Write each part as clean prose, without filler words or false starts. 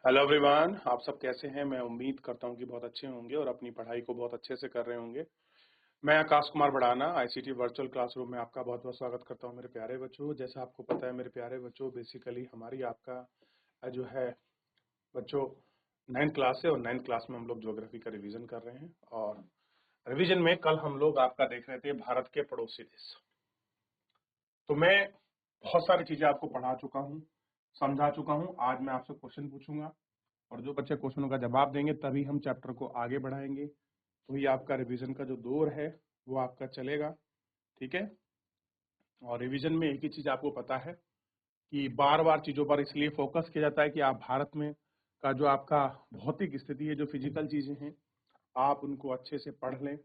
Hello everyone, आप सब कैसे हैं। मैं उम्मीद करता हूं कि बहुत अच्छे होंगे और अपनी पढ़ाई को बहुत अच्छे से कर रहे होंगे। मैं Akash Kumar Bhadana ICT virtual classroom में आपका बहुत बहुत स्वागत करता हूं मेरे प्यारे बच्चों। जैसा आपको पता है मेरे प्यारे बच्चों, बेसिकली हमारी आपका जो है बच्चों 9th क्लास है और 9th क्लास में हम लोग ज्योग्राफी का रिवीजन कर रहे हैं। और रिवीजन में कल हम लोग आपका देख रहे थे भारत के पड़ोसी देश। तो मैं बहुत सारी चीजें आपको पढ़ा चुका हूँ, समझा चुका हूँ। आज मैं आपसे क्वेश्चन पूछूंगा और जो बच्चे क्वेश्चनों का जवाब देंगे तभी हम चैप्टर को आगे बढ़ाएंगे। तो ये आपका रिवीजन का जो दौर है वो आपका चलेगा, ठीक है। और रिवीजन में एक ही चीज आपको पता है कि बार बार चीजों पर इसलिए फोकस किया जाता है कि आप भारत में का जो आपका भौतिक स्थिति है, जो फिजिकल चीजें हैं, आप उनको अच्छे से पढ़ लें,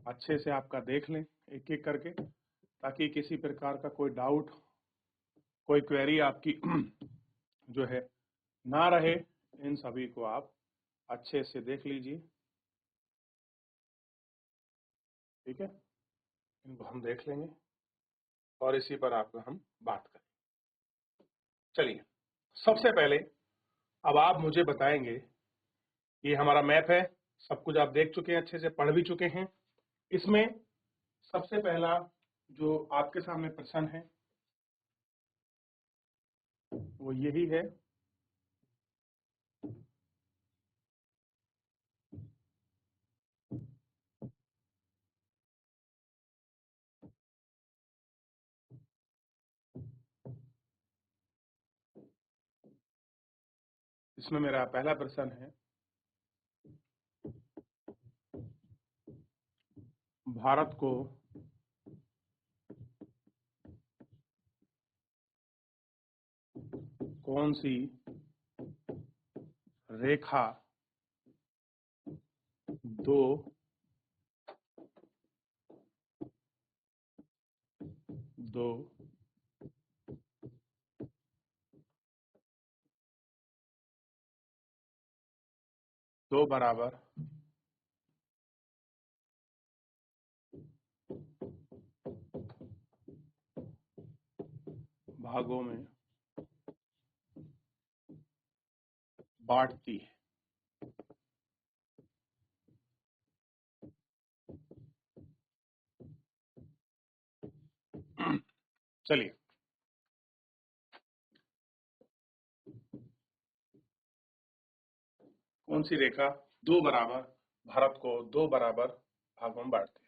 अच्छे से आपका देख लें एक एक करके, ताकि किसी प्रकार का कोई डाउट, कोई क्वेरी आपकी जो है ना रहे। इन सभी को आप अच्छे से देख लीजिए, ठीक है। इनको हम देख लेंगे और इसी पर आपको हम बात करें। चलिए, सबसे पहले अब आप मुझे बताएंगे, ये हमारा मैप है, सब कुछ आप देख चुके हैं, अच्छे से पढ़ भी चुके हैं। इसमें सबसे पहला जो आपके सामने प्रश्न है वो यही है। इसमें मेरा पहला प्रश्न है, भारत को कौन सी रेखा दो दो दो बराबर भागों में बांटती है। चलिए, कौन सी रेखा दो बराबर भारत को दो बराबर भागों में बांटती है।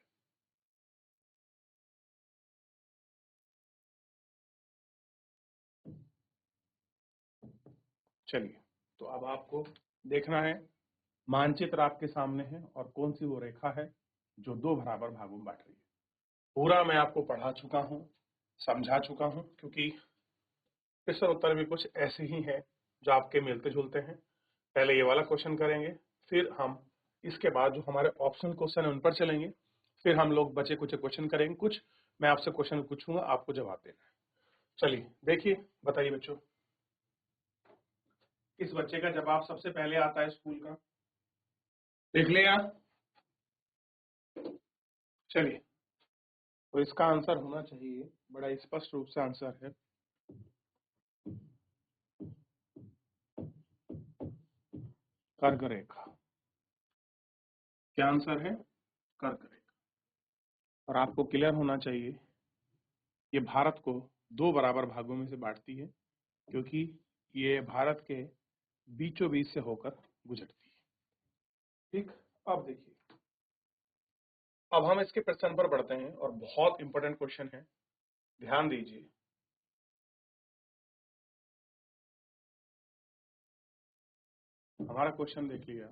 चलिए, तो अब आपको देखना है, मानचित्र आपके सामने है और कौन सी वो रेखा है जो दो बराबर भागों में बांट रही है। पूरा मैं आपको पढ़ा चुका हूं, समझा चुका हूं, क्योंकि प्रश्न उत्तर भी कुछ ऐसे ही हैं जो आपके मिलते जुलते हैं। पहले ये वाला क्वेश्चन करेंगे, फिर हम इसके बाद जो हमारे ऑप्शन क्वेश्चन है उन पर चलेंगे, फिर हम लोग बचे कुछ क्वेश्चन करेंगे। कुछ मैं आपसे क्वेश्चन पूछूंगा, आपको जवाब देना है। चलिए देखिए, बताइए बच्चों, किस बच्चे का जवाब सबसे पहले आता है स्कूल का, देख लिया। चलिए, तो इसका आंसर होना चाहिए, बड़ा स्पष्ट रूप से आंसर है कर्क रेखा। क्या आंसर है? कर्क रेखा। और आपको क्लियर होना चाहिए, ये भारत को दो बराबर भागों में से बांटती है, क्योंकि ये भारत के बीचों बीच से होकर गुजरती है। ठीक, अब देखिए, अब हम इसके प्रश्न पर बढ़ते हैं और बहुत इंपॉर्टेंट क्वेश्चन है, ध्यान दीजिए। हमारा क्वेश्चन देख लिया,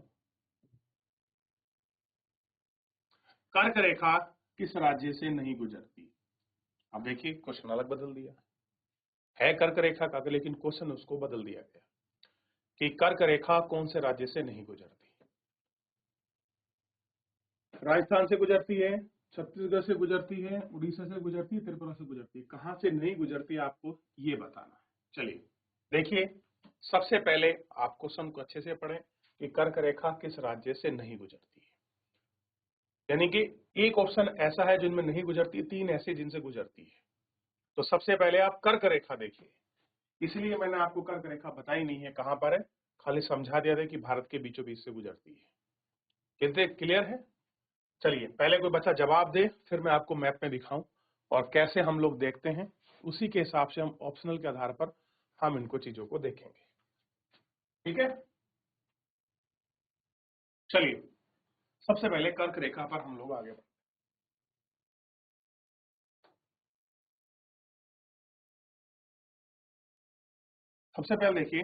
कर्क रेखा किस राज्य से नहीं गुजरती। अब देखिए, क्वेश्चन अलग बदल दिया है कर्क रेखा का, लेकिन क्वेश्चन उसको बदल दिया गया कि कर्क रेखा कौन से राज्य से नहीं गुजरती। राजस्थान से गुजरती है, छत्तीसगढ़ से गुजरती है, उड़ीसा से गुजरती है, त्रिपुरा से गुजरती है, कहां से नहीं गुजरती आपको ये बताना है। चलिए देखिए, सबसे पहले आप क्वेश्चन को अच्छे से पढ़ें कि कर्क रेखा किस राज्य से नहीं गुजरती है। यानी कि एक ऑप्शन ऐसा है जिनमें नहीं गुजरती, तीन ऐसे जिनसे गुजरती है। तो सबसे पहले आप कर्क रेखा देखिए, इसलिए मैंने आपको कर्क रेखा बताई नहीं है कहां पर है, खाली समझा दिया था कि भारत के बीचों बीच से गुजरती है। कितने क्लियर है? चलिए पहले कोई बच्चा जवाब दे, फिर मैं आपको मैप में दिखाऊं और कैसे हम लोग देखते हैं, उसी के हिसाब से हम ऑप्शनल के आधार पर हम इनको चीजों को देखेंगे। ठीक है, चलिए सबसे पहले कर्क रेखा पर हम लोग आगे बढ़ते हैं। सबसे पहले देखिए,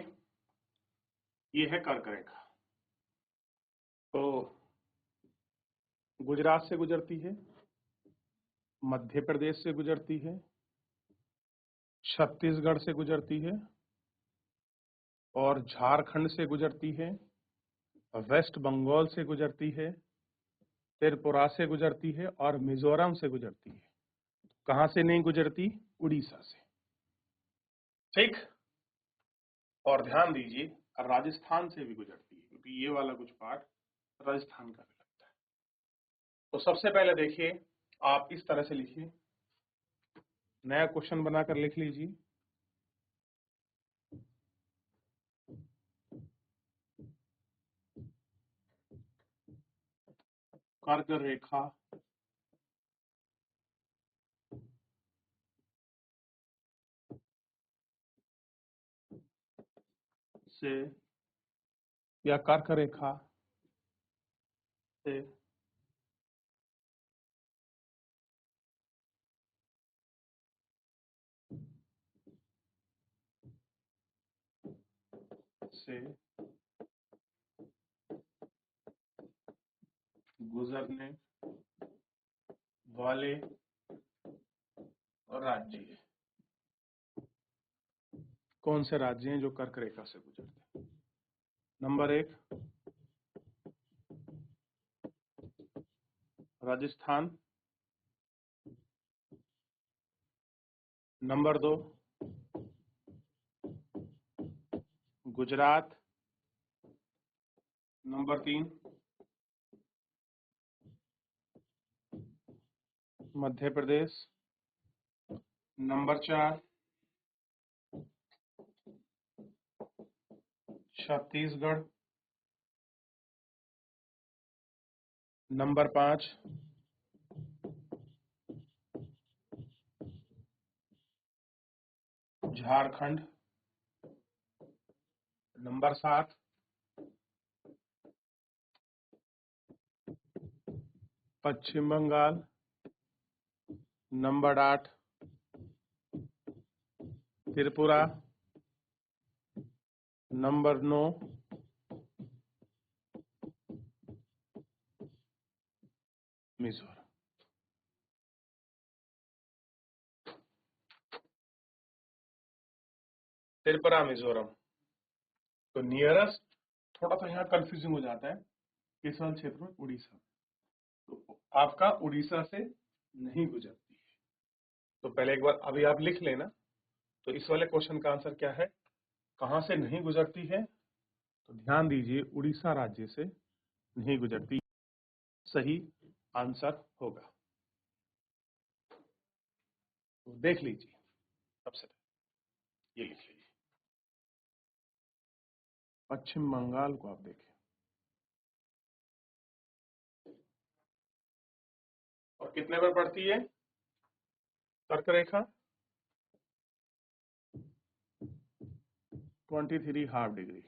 ये है कर्क रेखा। तो गुजरात से गुजरती है, मध्य प्रदेश से गुजरती है, छत्तीसगढ़ से गुजरती है और झारखंड से गुजरती है, वेस्ट बंगाल से गुजरती है, त्रिपुरा से गुजरती है और मिजोरम से गुजरती है। कहां से नहीं गुजरती? उड़ीसा से। ठीक, और ध्यान दीजिए राजस्थान से भी गुजरती है, क्योंकि ये वाला कुछ पार्ट राजस्थान का भी लगता है। तो सबसे पहले देखिए, आप इस तरह से लिखिए, नया क्वेश्चन बनाकर लिख लीजिए। कर्क रेखा से या कर्क रेखा से गुजरने वाले राज्य कौन से राज्य हैं जो कर्क रेखा से गुजरते हैं? Number 1 Rajasthan, number 2 Gujarat, number 3 Madhya Pradesh, number 4 Chhattisgarh, number 5 Jharkhand, number 7 Paschim Bengal, number 8 Tripura, number 9 Mizoram. Tripura Mizoram, तो नियरेस्ट थोड़ा सा यहाँ कंफ्यूजिंग हो जाता है, इस वाले क्षेत्र में उड़ीसा, तो आपका उड़ीसा से नहीं गुजरती है। तो पहले एक बार अभी आप लिख लेना। तो इस वाले क्वेश्चन का आंसर क्या है, कहां से नहीं गुजरती है? तो ध्यान दीजिए, उड़ीसा राज्य से नहीं गुजरती, सही आंसर होगा। तो देख लीजिए, सबसे पहले ये लिख लीजिए, पश्चिम बंगाल को आप देखें, और कितने पर पड़ती है कर्क रेखा? 23.5 डिग्री।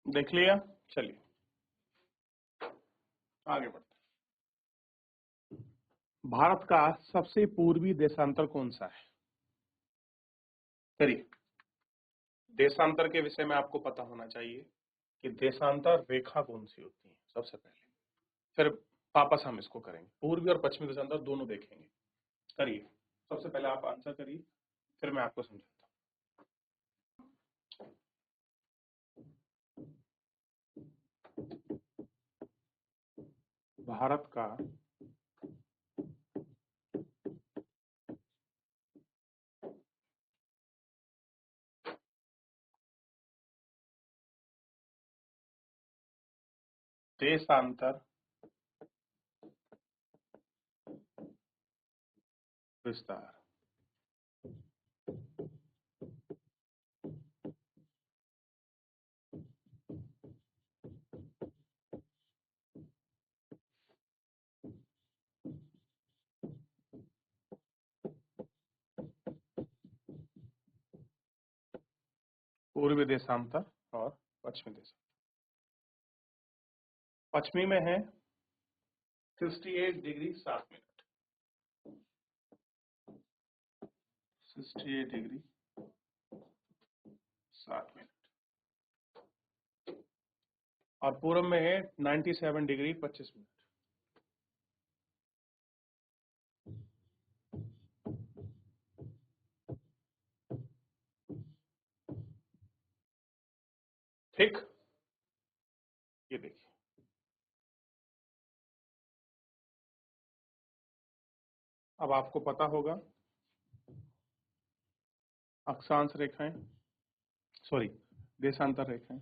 देख लिया, चलिए आगे बढ़ते हैं। भारत का सबसे पूर्वी देशांतर कौन सा है? चलिए, देशांतर के विषय में आपको पता होना चाहिए कि देशांतर रेखा कौन सी होती है सबसे पहले, फिर वापस हम इसको करेंगे, पूर्वी और पश्चिमी देशांतर दोनों देखेंगे। करिए, सबसे पहले आप आंसर करिए। फिर मैं आपको समझाता हूँ। भारत का देशांतर विस्तार। पूर्वी देशांतर और पश्चिमी देशांतर। पश्चिमी में है 68 डिग्री 7 मिनट, 68 डिग्री 7 मिनट, और पूर्व में है 97 डिग्री 25 मिनट। ठीक, ये देखिए, अब आपको पता होगा अक्षांश रेखाएं, सॉरी देशांतर रेखाएं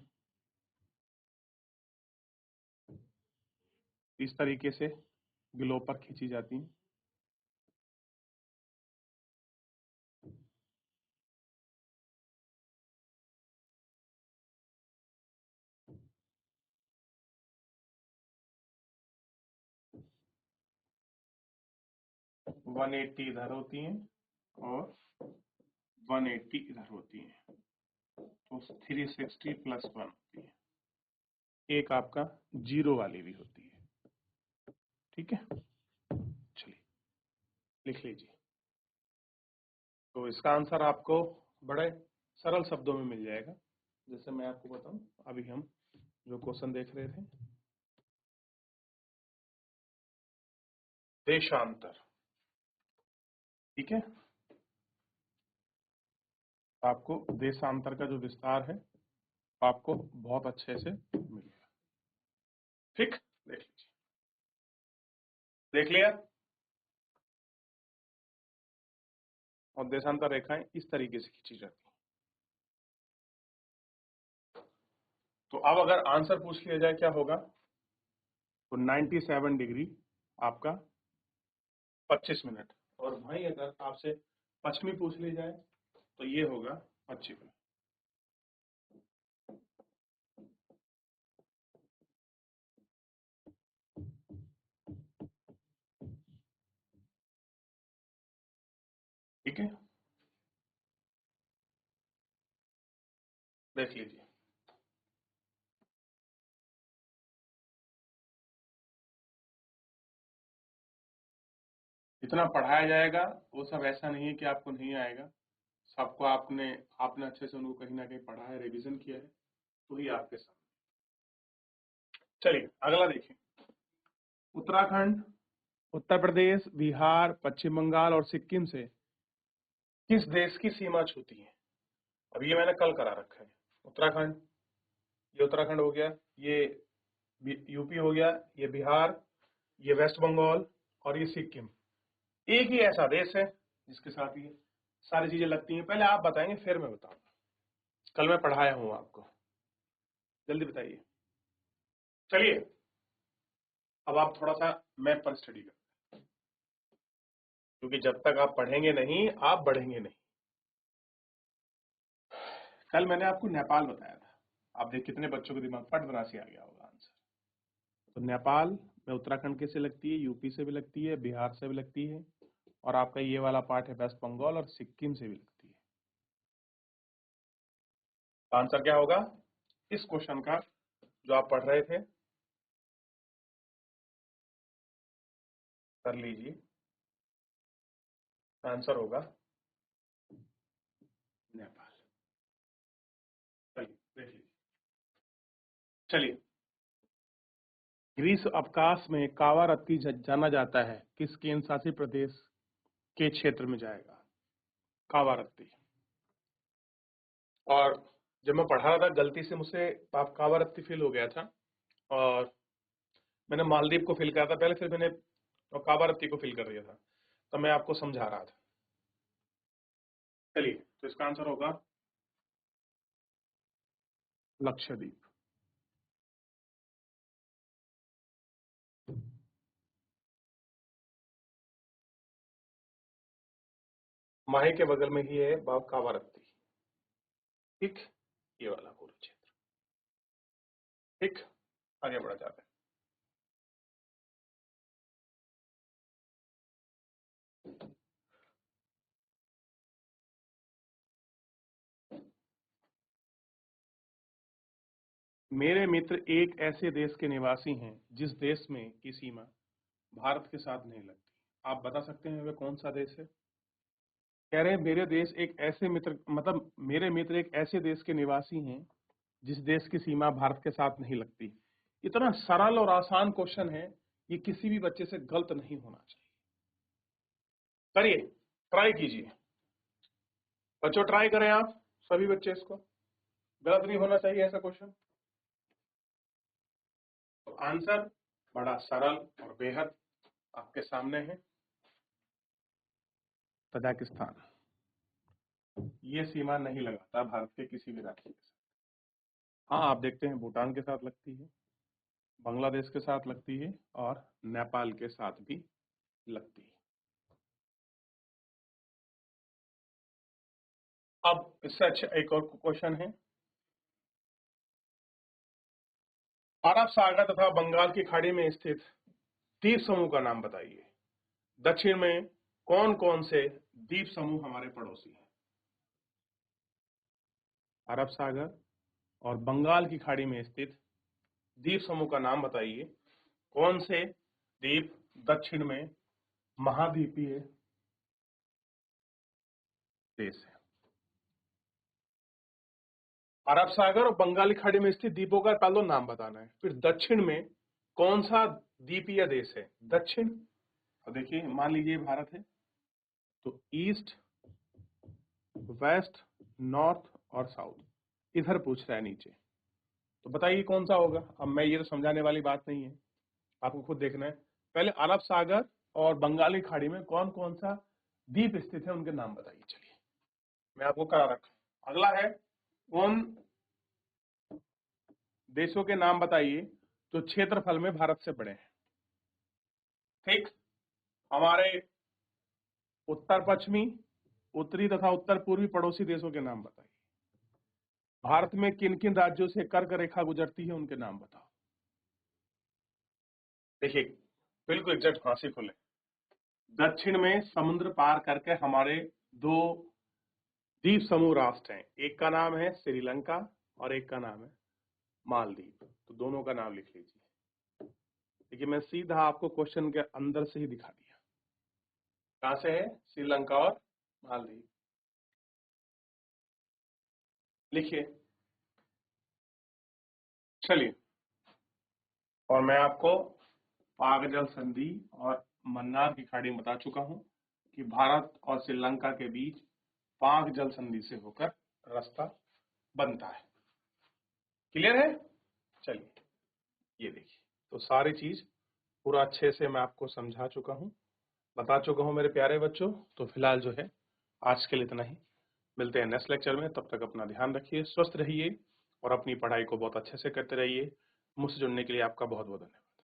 इस तरीके से ग्लोब पर खींची जाती हैं। वन 180 इधर होती हैं और 180 इधर होती हैं, तो 360 प्लस 1 होती है। एक आपका जीरो वाली भी होती है। ठीक है, चलिए लिख लीजिए। तो इसका आंसर आपको बड़े सरल शब्दों में मिल जाएगा। जैसे मैं आपको बताऊं, अभी हम जो क्वेश्चन देख रहे थे, देशांतर, ठीक है, आपको देशांतर का जो विस्तार है आपको बहुत अच्छे से मिलेगा। ठीक, देख लीजिए, देख लिया। और देशांतर रेखाएं इस तरीके से खींची जाती हैं। तो अब अगर आंसर पूछ लिया जाए क्या होगा, तो 97 डिग्री आपका 25 मिनट, और भाई अगर आपसे पश्चिमी पूछ ली जाए तो ये होगा पश्चिमी। ठीक है, देख लीजिए। जितना पढ़ाया जाएगा वो सब ऐसा नहीं है कि आपको नहीं आएगा, सबको आपने आपने अच्छे से उनको कहीं ना कहीं पढ़ा है, रिवीजन किया है, तो ही आपके सामने। चलिए अगला देखिए। उत्तराखंड, उत्तर प्रदेश, बिहार, पश्चिम बंगाल और सिक्किम से किस देश की सीमा छूती है? अब ये मैंने कल करा रखा है। उत्तराखंड, ये उत्तराखंड हो गया, ये यूपी हो गया, ये बिहार, ये वेस्ट बंगाल और ये सिक्किम। एक ही ऐसा देश है जिसके साथ ये सारी चीजें लगती हैं। पहले आप बताएंगे फिर मैं बताऊंगा, कल मैं पढ़ाया हूं आपको। जल्दी बताइए। चलिए अब आप थोड़ा सा मैप पर स्टडी करें, क्योंकि जब तक आप पढ़ेंगे नहीं आप बढ़ेंगे नहीं। कल मैंने आपको नेपाल बताया था, आप देख कितने बच्चों के दिमाग फट से आ गया होगा आंसर। तो नेपाल में उत्तराखंड कैसे लगती है, यूपी से भी लगती है, बिहार से भी लगती है, और आपका ये वाला पार्ट है वेस्ट बंगाल और सिक्किम से भी लगती है। आंसर क्या होगा इस क्वेश्चन का जो आप पढ़ रहे थे, कर लीजिए। आंसर होगा नेपाल। चलिए देख लीजिए। चलिए, ग्रीस अवकाश में कावारत्ती जाना जाता है किस केंद्र शासित प्रदेश के क्षेत्र में जाएगा? कावारत्ती। और जब मैं पढ़ा रहा था गलती से मुझसे कावारत्ती फिल हो गया था और मैंने मालदीव को फिल करा था पहले, फिर मैंने कावारत्ती को फिल कर दिया था, तो मैं आपको समझा रहा था। चलिए, तो इसका आंसर होगा लक्षद्वीप। माहे के बगल में ही है कावारत्ती। ठीक, ये वाला पूरा क्षेत्र। ठीक, आगे बढ़ा जाता है। मेरे मित्र एक ऐसे देश के निवासी हैं जिस देश में की सीमा भारत के साथ नहीं लगती। आप बता सकते हैं वे कौन सा देश है? कह रहे हैं मेरे मित्र एक ऐसे देश के निवासी हैं जिस देश की सीमा भारत के साथ नहीं लगती। इतना सरल और आसान क्वेश्चन है, ये किसी भी बच्चे से गलत नहीं होना चाहिए। करिए, ट्राई कीजिए बच्चों, ट्राई करें आप सभी बच्चे, इसको गलत नहीं होना चाहिए ऐसा क्वेश्चन। तो आंसर बड़ा सरल और बेहद आपके सामने है, तजाकिस्तान। ये सीमा नहीं लगाता भारत के किसी भी राज्य के साथ। हाँ, आप देखते हैं भूटान के साथ लगती है, बांग्लादेश के साथ लगती है और नेपाल के साथ भी लगती है। अब इससे अच्छा एक और क्वेश्चन है, अरब सागर तथा बंगाल की खाड़ी में स्थित द्वीप समूह का नाम बताइए। दक्षिण में कौन कौन से द्वीप समूह हमारे पड़ोसी हैं? अरब सागर और बंगाल की खाड़ी में स्थित द्वीप समूह का नाम बताइए। कौन से द्वीप दक्षिण में महाद्वीपीय देश है? अरब सागर और बंगाली खाड़ी में स्थित द्वीपों का पहले नाम बताना है, फिर दक्षिण में कौन सा द्वीपीय देश है। दक्षिण, तो देखिए मान लीजिए भारत है, तो ईस्ट, वेस्ट, नॉर्थ और साउथ इधर पूछ रहा है नीचे, तो बताइए कौन सा होगा। अब मैं ये तो समझाने वाली बात नहीं है, आपको खुद देखना है। पहले अरब सागर और बंगाली खाड़ी में कौन कौन सा द्वीप स्थित है उनके नाम बताइए। चलिए, मैं आपको करा रखा। अगला है, उन देशों के नाम बताइए जो क्षेत्रफल में भारत से बड़े हैं। ठीक, हमारे उत्तर पश्चिमी, उत्तरी तथा उत्तर पूर्वी पड़ोसी देशों के नाम बताइए। भारत में किन किन राज्यों से कर्क रेखा गुजरती है उनके नाम बताओ। देखिए, बिल्कुल एग्जैक्ट फांसी खुले। दक्षिण में समुद्र पार करके हमारे दो द्वीप समूह राष्ट्र हैं, एक का नाम है श्रीलंका और एक का नाम है मालदीव। तो दोनों का नाम लिख लीजिए। देखिए, मैं सीधा आपको क्वेश्चन के अंदर से ही दिखा दिया कहां से है, श्रीलंका और मालदीव। लिखिए, चलिए, और मैं आपको पाक जल संधि और मन्नार की खाड़ी बता चुका हूं कि भारत और श्रीलंका के बीच पाक जल संधि से होकर रास्ता बनता है। क्लियर है? चलिए, ये देखिए, तो सारी चीज पूरा अच्छे से मैं आपको समझा चुका हूं, बता चुका हूं मेरे प्यारे बच्चों। तो फिलहाल जो है आज के लिए इतना ही, मिलते हैं नेक्स्ट लेक्चर में। तब तक अपना ध्यान रखिए, स्वस्थ रहिए और अपनी पढ़ाई को बहुत अच्छे से करते रहिए। मुझसे जुड़ने के लिए आपका बहुत बहुत धन्यवाद।